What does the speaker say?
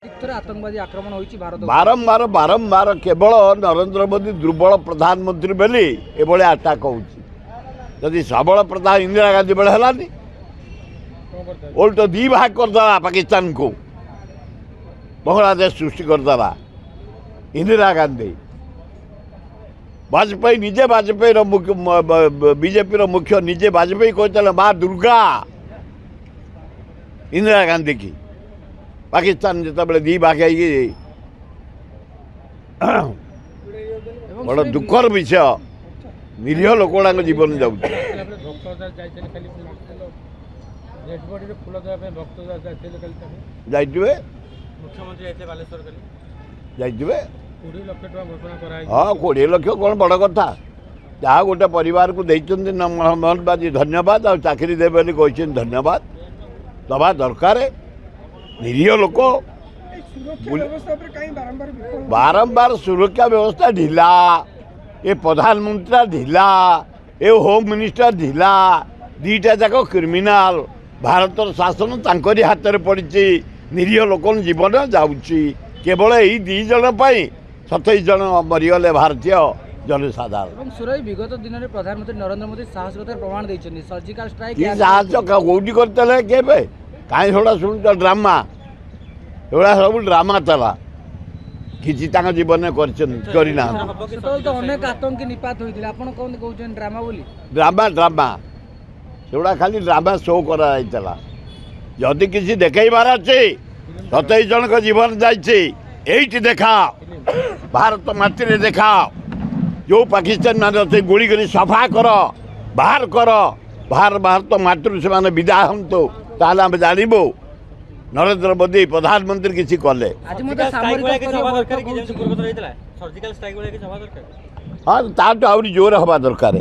आतंकवादी आक्रमण होइछि भारत बारंबार बारंबार केवल नरेंद्र मोदी दुर्बल प्रधानमंत्री बेली एभली अटैक होउछि। जदि सबल प्रधान इंदिरा गांधी बेले हलानी उल्ट दी भाग करदेला पाकिस्तान को बांग्लादेश सृष्टि करदेला इंदिरा गांधी वाजपेयी निजे वाजपेयी बीजेपी मुख्य निजे वाजपेयी कहते माँ दुर्गा इंदिरा गांधी की पाकिस्तान जिते दी भाग बड़ दुखर विषय निरीह लोक जीवन जाऊँ हाँ 20 लाख कौन बड़ कथा जहाँ गोटे परिवार को देते मोहनबाजी धन्यवाद आ चाकरी देवे कहते धन्यवाद दबा दरकार निरीह लोक बारंबार सुरक्षा व्यवस्था ढिला ये प्रधानमंत्री ढिला ये होम मिनिस्टर ढिला दीटा जाक क्रिमिनाल भारत शासन तांकरी हाथ में पड़ी निरीह लोक जीवन जाऊँगी केवल यही 2 जन 27 जन मरीगले भारतीय जनसाधारण सुरई विगत दिन में प्रधानमंत्री नरेंद्र मोदी साहसिकता प्रमाण देते सर्जिकल स्ट्राइक कौटी करते केवे कहीं थोड़ा शुणुच ड्रामा एगुड़ा सब ड्रामा चला किसी जीवन में करना अनेक आतंकी निपात होता आपन कौन कहते ड्रामा बोली ड्रामा ड्रामा सेगुड़ा खाली ड्रामा शो कराइला जदि किसी देखबार अच्छे 27 जन का जीवन जाइए देखा भारत माटी देखा जो पाकिस्तान मान अच्छे गुड़ी कर सफा कर बाहर भारत माटी से विदा हम तो ताल आम जानबू नरेंद्र मोदी प्रधानमंत्री किसी कले हाँ ताठू आहरी जोर हवा दरकार।